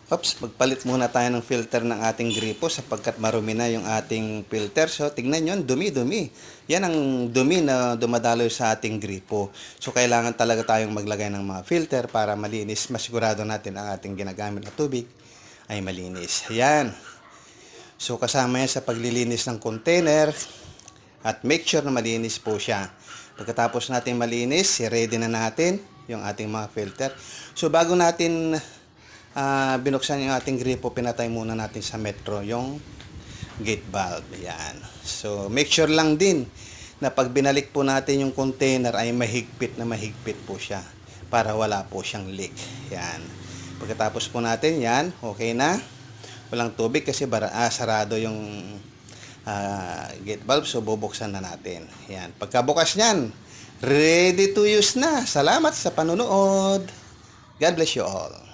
Oops, magpalit muna tayo ng filter ng ating gripo sapagkat marumi na yung ating filter. So, tignan nyo, dumi-dumi. Yan ang dumi na dumadaloy sa ating gripo. So, kailangan talaga tayong maglagay ng mga filter para malinis. Masigurado natin ang ating ginagamit na tubig ay malinis. Yan. So, kasama yan sa paglilinis ng container at make sure na malinis po siya. Pagkatapos natin malinis, ready na natin yung ating mga filter. So, bago natin binuksan yung ating gripo, pinatay muna natin sa metro yung gate valve. Yan. So, make sure lang din na pag binalik po natin yung container ay mahigpit po siya para wala po siyang leak. Yan. Pagkatapos po natin yan, okay na. Walang tubig kasi sarado yung gate valve. So, bubuksan na natin. Yan. Pagkabukas nyan, ready to use na. Salamat sa panonood. God bless you all.